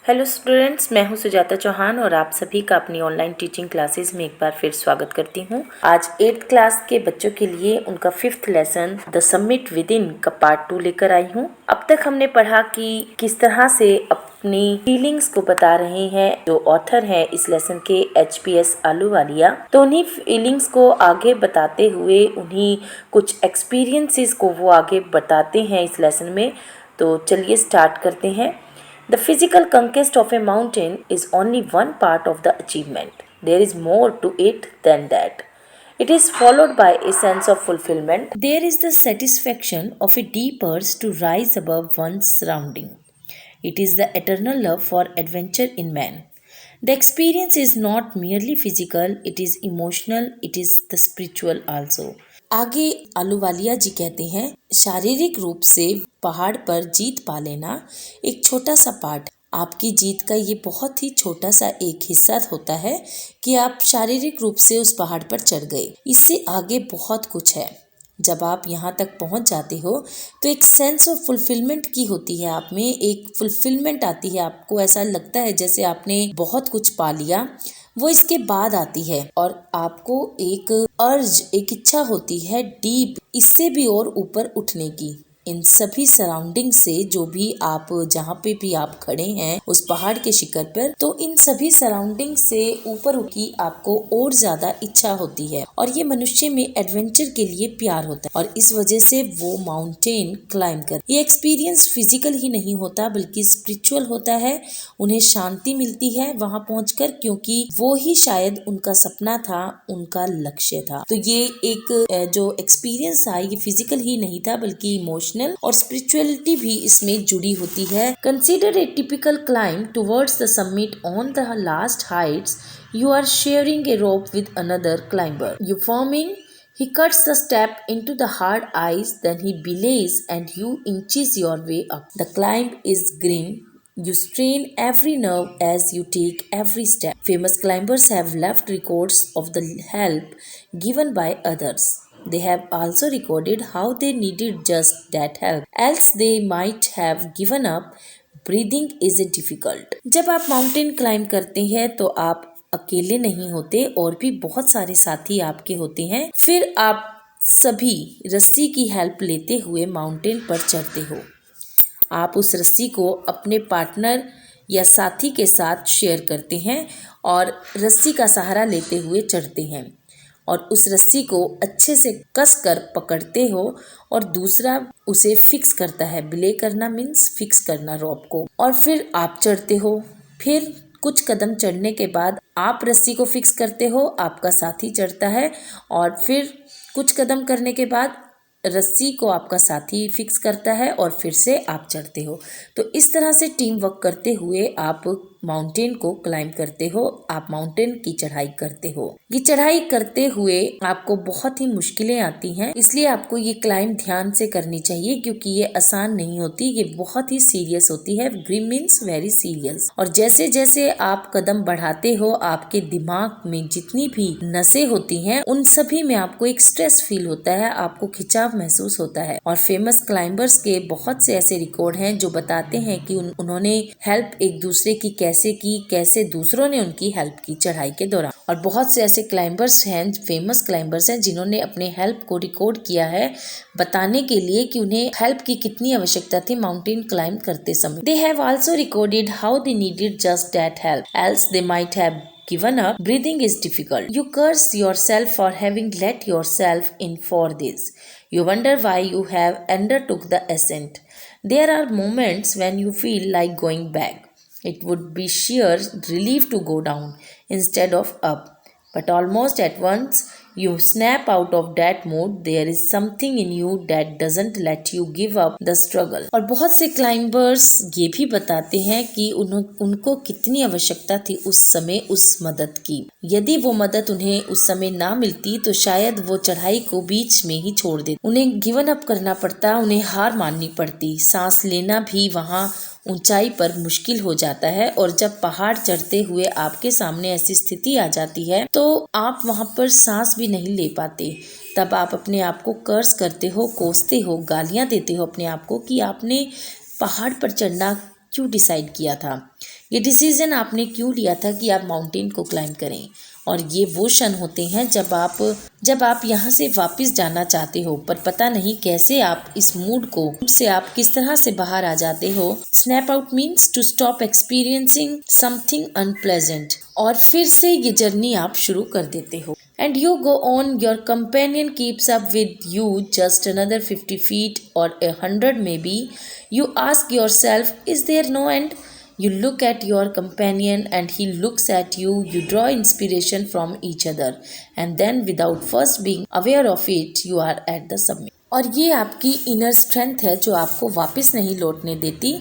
Hello students, मैं हूं सुजाता चौहान और आप सभी का अपनी ऑनलाइन टीचिंग क्लासेस में एक बार फिर स्वागत करती हूं। आज 8th क्लास के बच्चों के लिए उनका 5th lesson the summit with in का पार्ट 2 लेकर आई हूं। अब तक हमने पढ़ा कि किस तरह से अपनी फीलिंग्स को बता रहे हैं जो ऑथर हैं इस लेसन के HPS आलूवालिया। तो उन्हीं फीलिंग्स को आगे बताते हुए उन्हीं कुछ एक्सपीरियंसेस को वो आगे बताते हैं इस लेसन में। तो चलिए स्टार्ट करते हैं। The physical conquest of a mountain is only one part of the achievement. There is more to it than that. It is followed by a sense of fulfillment. There is the satisfaction of a deep urge to rise above one's surrounding. It is the eternal love for adventure in man. The experience is not merely physical, it is emotional, it is the spiritual also. आगे आलूवालिया जी कहते हैं, शारीरिक रूप से पहाड़ पर जीत पा लेना एक छोटा सा पार्ट, आपकी जीत का ये बहुत ही छोटा सा एक हिस्सा होता है कि आप शारीरिक रूप से उस पहाड़ पर चढ़ गए। इससे आगे बहुत कुछ है। जब आप यहाँ तक पहुँच जाते हो तो एक सेंस ऑफ फुलफिलमेंट की होती है, आप में एक फुलफिलमेंट आती है। आपको ऐसा लगता है जैसे आपने बहुत कुछ पा लिया। वो इसके बाद आती है और आपको एक अर्ज, एक इच्छा होती है डीप, इससे भी और ऊपर उठने की। इन सभी सराउंडिंग से, जो भी आप जहाँ पे भी आप खड़े हैं उस पहाड़ के शिखर पर, तो इन सभी सराउंडिंग से ऊपर की आपको और ज्यादा इच्छा होती है। और ये मनुष्य में एडवेंचर के लिए प्यार होता है और इस वजह से वो माउंटेन क्लाइम कर। ये एक्सपीरियंस फिजिकल ही नहीं होता बल्कि स्पिरिचुअल होता है। उन्हें शांति मिलती है वहां पहुंचकर, क्योंकि वो ही शायद उनका सपना था, उनका लक्ष्य था। तो ये एक जो एक्सपीरियंस था ये फिजिकल ही नहीं था बल्कि इमोशनल और स्पिरिचुअलिटी भी इसमें जुड़ी होती है। Consider a typical climb towards the summit. On the last heights you are sharing a rope with another climber. You forming He cuts the step into the hard ice, then he belays and you inches your way up. The climb is grim. You strain every nerve as you take every step. Famous climbers have left records of the help given by others. They have also recorded how they needed just that help, else they might have given up. Breathing is difficult. जब आप mountain climb करते हैं तो आप अकेले नहीं होते और भी बहुत सारे साथी आपके होते हैं। फिर आप सभी रस्सी की हेल्प लेते हुए माउंटेन पर चढ़ते हो। आप उस रस्सी को अपने पार्टनर या साथी के साथ शेयर करते हैं और रस्सी का सहारा लेते हुए चढ़ते हैं और उस रस्सी को अच्छे से कस कर पकड़ते हो और दूसरा उसे फिक्स करता है। बिले करना मीन्स फिक्स करना रोप को, और फिर आप चढ़ते हो। फिर कुछ कदम चढ़ने के बाद आप रस्सी को फिक्स करते हो, आपका साथी चढ़ता है और फिर कुछ कदम करने के बाद रस्सी को आपका साथी फिक्स करता है और फिर से आप चढ़ते हो। तो इस तरह से टीम वर्क करते हुए आप माउंटेन को क्लाइंब करते हो, आप माउंटेन की चढ़ाई करते हो। ये चढ़ाई करते हुए आपको बहुत ही मुश्किलें आती हैं, इसलिए आपको ये क्लाइंब ध्यान से करनी चाहिए क्योंकि ये आसान नहीं होती, ये बहुत ही सीरियस होती है। Grim means very serious. और जैसे जैसे आप कदम बढ़ाते हो, आपके दिमाग में जितनी भी नसें होती हैं उन सभी में आपको एक स्ट्रेस फील होता है, आपको खिंचाव महसूस होता है। और फेमस क्लाइंबर्स के बहुत से ऐसे रिकॉर्ड हैं जो बताते हैं कि उन्होंने हेल्प एक दूसरे की कैसे की, कैसे दूसरों ने उनकी हेल्प की चढ़ाई के दौरान। और बहुत से ऐसे क्लाइंबर्स हैं, फेमस क्लाइंबर्स हैं, जिन्होंने अपने हेल्प को रिकॉर्ड किया है बताने के लिए कि उन्हें हेल्प की कितनी आवश्यकता थी माउंटेन क्लाइंब करते समय। They have also recorded how they needed just that help, else they might have given up. Breathing is difficult. You curse yourself for having let yourself in for this. You wonder why you have undertook the ascent. There are moments when you feel like going back. It would be sheer relief to go down instead of up. But almost at once you snap out of that mood. There is something in you that doesn't let you give up the struggle. और बहुत से climbers ये भी बताते हैं कि उनको कितनी आवश्यकता थी उस समय उस मदद की। यदि वो मदद उन्हें उस समय ना मिलती तो शायद वो चढ़ाई को बीच में ही छोड़ देते। उन्हें गिवन अप करना पड़ता, उन्हें हार माननी पड़ती। सांस लेना भी वहाँ ऊंचाई पर मुश्किल हो जाता है और जब पहाड़ चढ़ते हुए आपके सामने ऐसी स्थिति आ जाती है तो आप वहां पर सांस भी नहीं ले पाते। तब आप अपने आप को कर्स करते हो, कोसते हो, गालियां देते हो अपने आप को कि आपने पहाड़ पर चढ़ना क्यों डिसाइड किया था, ये डिसीजन आपने क्यों लिया था कि आप माउंटेन को क्लाइंब करें। और ये वो क्षण होते हैं जब आप यहाँ से वापस जाना चाहते हो, पर पता नहीं कैसे आप इस मूड से आप किस तरह से बाहर आ जाते हो। Snap out means to stop experiencing something unpleasant, और फिर से ये जर्नी आप शुरू कर देते हो। And you go on, your companion keeps up with you just another 50 feet or 100 maybe. You ask yourself, is there no end? You look at your companion and he looks at you. You draw inspiration from each other. And then without first being aware of it, you are at the summit. और ये आपकी inner strength है जो आपको वापस नहीं लौटने देती,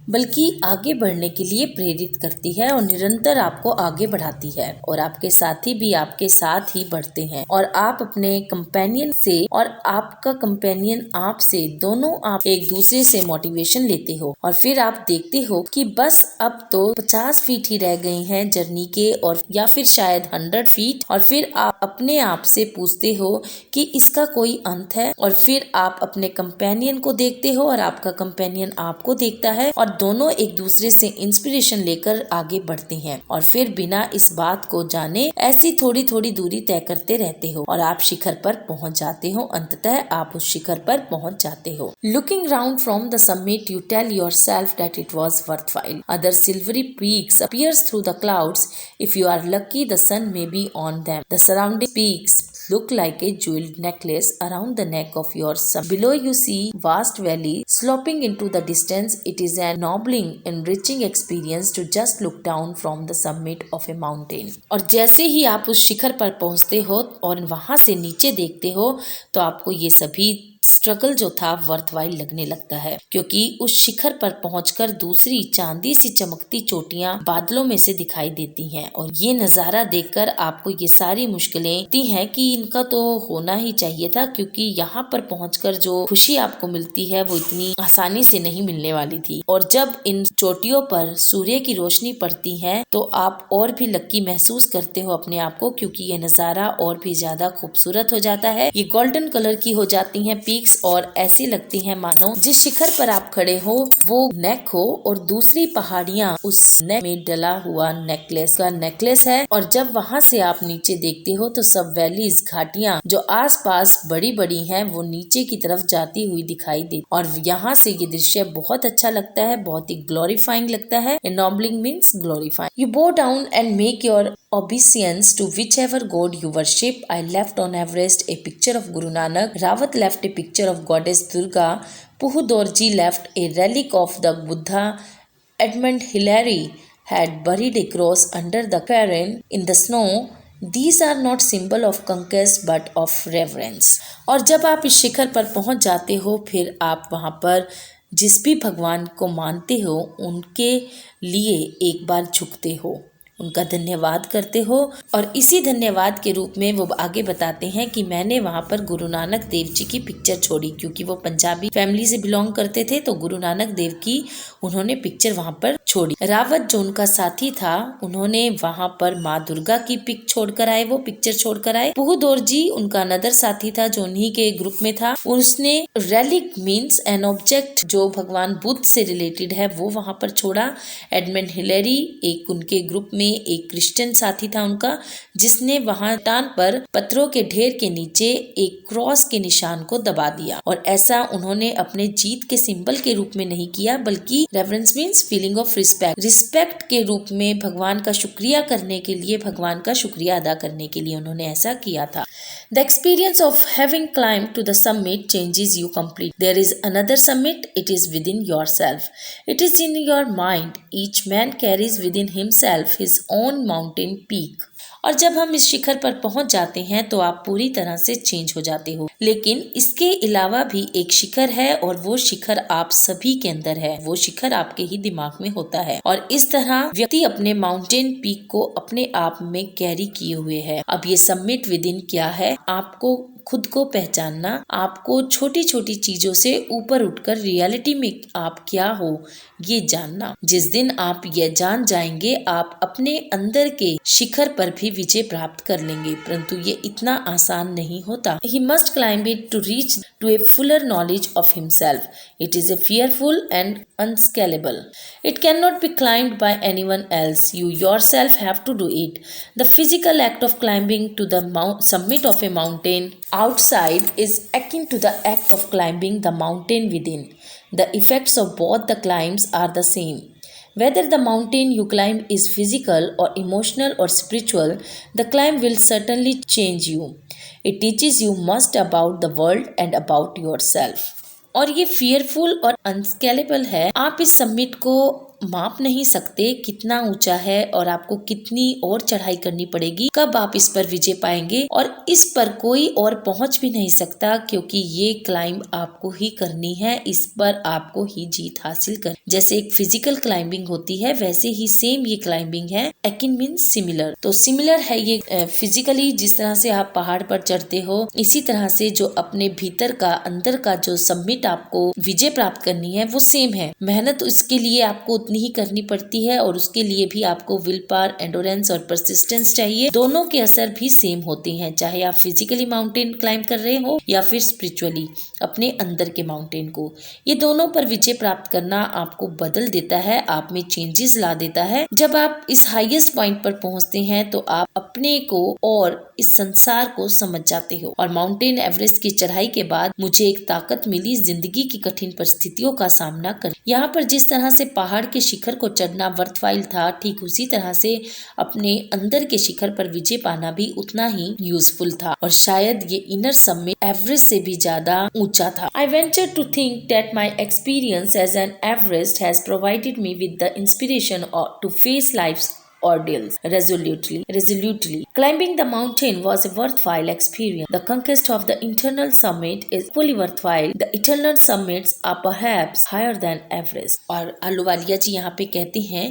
बल्कि आगे बढ़ने के लिए प्रेरित करती है और निरंतर आपको आगे बढ़ाती है। और आपके साथी भी आपके साथ ही बढ़ते हैं और आप अपने कंपेनियन से और आपका कंपेनियन आप से, दोनों आप एक दूसरे से मोटिवेशन लेते हो। और फिर आप देखते हो कि बस अब तो 50 फीट ही रह गए हैं जर्नी के, और या फिर शायद 100 फीट। और फिर आप अपने आप से पूछते हो कि इसका कोई अंत है। और फिर आप अपने कंपेनियन को देखते हो और आपका कंपेनियन आपको देखता है, और दोनों एक दूसरे से इंस्पिरेशन लेकर आगे बढ़ते हैं। और फिर बिना इस बात को जाने ऐसी थोड़ी थोड़ी दूरी तय करते रहते हो और आप शिखर पर पहुंच जाते हो। अंततः आप उस शिखर पर पहुंच जाते हो। Looking round from the summit, you tell yourself that it was worthwhile. Other silvery peaks appears through the clouds. If you are lucky, the sun may be on them. The surrounding peaks look like a jeweled necklace around the neck of your summit. Below you see vast valley sloping into the distance. It is an ennobling, enriching experience to just look down from the summit of a mountain. और जैसे ही आप उस शिखर पर पहुंचते हो और वहां से नीचे देखते हो, तो आपको ये सभी स्ट्रगल जो था वर्थवाइल लगने लगता है, क्योंकि उस शिखर पर पहुंचकर दूसरी चांदी सी चमकती चोटियां बादलों में से दिखाई देती हैं। और ये नजारा देखकर आपको ये सारी मुश्किलें दिखती हैं कि इनका तो होना ही चाहिए था, क्योंकि यहाँ पर पहुंचकर जो खुशी आपको मिलती है वो इतनी आसानी से नहीं मिलने वाली थी। और जब इन चोटियों पर सूर्य की रोशनी पड़ती है तो आप और भी लकी महसूस करते हो अपने आप को, क्योंकि ये नजारा और भी ज्यादा खूबसूरत हो जाता है। ये गोल्डन कलर की हो जाती है पीक्स, और ऐसी लगती हैं मानो जिस शिखर पर आप खड़े हो वो नेक हो और दूसरी पहाड़ियां उस नेक में डला हुआ नेकलेस है। और जब वहां से आप नीचे देखते हो तो सब वैलीज, घाटियां जो आसपास बड़ी बड़ी हैं, वो नीचे की तरफ जाती हुई दिखाई देती। और यहाँ से ये दृश्य बहुत अच्छा लगता है, बहुत ही ग्लोरीफाइंग लगता है। ennobling means glorifying. You bow down and make your obeisance to whichever god you worship. I left on Everest a picture of Guru Nanak. Rawat left a picture of goddess Durga. Puhu Dorji left a relic of the Buddha. Edmund Hillary had buried a cross under the cairn in the snow. These are not symbol of conquest but of reverence. और जब आप इस शिखर पर पहुंच जाते हो, फिर आप वहां पर जिस भी भगवान को मानते हो उनके लिए एक बार झुकते हो, उनका धन्यवाद करते हो। और इसी धन्यवाद के रूप में वो आगे बताते हैं कि मैंने वहाँ पर गुरु नानक देव जी की पिक्चर छोड़ी, क्योंकि वो पंजाबी फैमिली से बिलोंग करते थे, तो गुरु नानक देव की उन्होंने पिक्चर वहाँ पर छोड़ी। रावत जो उनका साथी था, उन्होंने वहाँ पर माँ दुर्गा की पिक छोड़कर आए, वो पिक्चर छोड़कर आए। पुहुदौर जी उनका अनदर साथी था जो उन्हीं के ग्रुप में था, उसने रेलिक मीन्स एन ऑब्जेक्ट जो भगवान बुद्ध से रिलेटेड है वो वहाँ पर छोड़ा। एडमंड हिलेरी एक उनके ग्रुप में एक क्रिश्चियन साथी था उनका, जिसने वहां टान पर पत्थरों के ढेर के नीचे एक क्रॉस के निशान को दबा दिया। और ऐसा उन्होंने अपने जीत के सिंबल के रूप में नहीं किया, बल्कि reverence means feeling of respect के रूप में भगवान का शुक्रिया करने के लिए, भगवान का शुक्रिया अदा करने के लिए उन्होंने ऐसा किया था। The experience of having climbed to the summit changes you completely. There is another summit. It is within yourself. It is in your mind. Each man carries within himself his own mountain peak. और जब हम इस शिखर पर पहुंच जाते हैं तो आप पूरी तरह से चेंज हो जाते हो, लेकिन इसके अलावा भी एक शिखर है और वो शिखर आप सभी के अंदर है, वो शिखर आपके ही दिमाग में होता है। और इस तरह व्यक्ति अपने माउंटेन पीक को अपने आप में कैरी किए हुए है। अब ये समिट विद इन क्या है? आपको खुद को पहचानना, आपको छोटी छोटी चीजों से ऊपर उठकर रियलिटी में आप क्या हो ये जानना। जिस दिन आप ये जान जाएंगे आप अपने अंदर के शिखर पर भी विजय प्राप्त कर लेंगे, परंतु ये इतना आसान नहीं होता। He must climb it to reach to a fuller knowledge of himself. It is a fearful and unscalable. It cannot be climbed by anyone else. You yourself have to do it. The physical act of climbing to the summit of a mountain outside is akin to the act of climbing the mountain within. The effects of both the climbs are the same. Whether the mountain you climb is physical or emotional or spiritual, the climb will certainly change you. It teaches you much about the world and about yourself. और ये fearful और अनस्केलेबल है। आप इस summit को माप नहीं सकते कितना ऊंचा है और आपको कितनी और चढ़ाई करनी पड़ेगी, कब आप इस पर विजय पाएंगे, और इस पर कोई और पहुंच भी नहीं सकता क्योंकि ये क्लाइंब आपको ही करनी है, इस पर आपको ही जीत हासिल कर। जैसे एक फिजिकल क्लाइंबिंग होती है वैसे ही सेम ये क्लाइंबिंग है। एकिन मीन्स सिमिलर, तो सिमिलर है ये फिजिकली जिस तरह से आप पहाड़ पर चढ़ते हो, इसी तरह से जो अपने भीतर का अंदर का जो समिट आपको विजय प्राप्त करनी है वो सेम है। मेहनत उसके लिए आपको उतनी ही करनी पड़ती है और उसके लिए भी आपको विल पावर, एंडोरेंस और परसिस्टेंस चाहिए। दोनों के असर भी सेम होते हैं, चाहे आप फिजिकली माउंटेन क्लाइंब कर रहे हो या फिर स्पिरिचुअली अपने अंदर के माउंटेन को। ये दोनों पर विजय प्राप्त करना आपको बदल देता है, आप में चेंजेस ला देता है। जब आप इस हाईएस्ट पॉइंट पर पहुंचते हैं तो आप अपने को और इस संसार को समझ जाते हो। और माउंटेन एवरेस्ट की चढ़ाई के बाद मुझे एक ताकत मिली जिंदगी की कठिन परिस्थितियों का सामना कर। यहाँ पर जिस तरह से पहाड़ के शिखर को चढ़ना वर्थवाइल था, ठीक उसी तरह से अपने अंदर के शिखर पर विजय पाना भी उतना ही यूजफुल था, और शायद ये इनर समिट एवरेस्ट से भी ज्यादा ऊंचा था। I venture to think that my experience as an Everest has provided me with the inspiration to face life's ordeals resolutely. Climbing the mountain was a worthwhile experience. The conquest of the internal summit is fully worthwhile. The internal summits are perhaps higher than Everest. और आलूवालिया जी यहाँ पे कहते हैं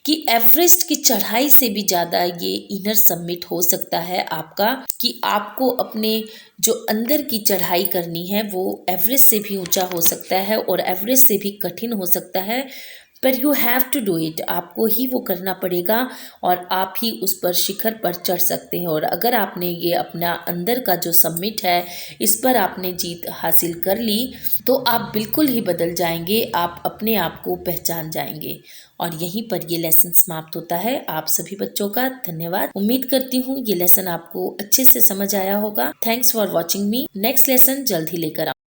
कि Everest की चढ़ाई से भी ज्यादा ये इनर समिट हो सकता है आपका, कि आपको अपने जो अंदर की चढ़ाई करनी है वो एवरेस्ट से भी ऊंचा हो सकता है और एवरेस्ट से भी कठिन हो सकता है, पर you have to do it. आपको ही वो करना पड़ेगा और आप ही उस पर शिखर पर चढ़ सकते हैं। और अगर आपने ये अपना अंदर का जो समिट है इस पर आपने जीत हासिल कर ली तो आप बिल्कुल ही बदल जाएंगे, आप अपने आप को पहचान जाएंगे। और यहीं पर ये लेसन समाप्त होता है। आप सभी बच्चों का धन्यवाद। उम्मीद करती हूँ ये लेसन आपको अच्छे से समझ आया होगा। Thanks for watching me. Next lesson जल्द ही लेकर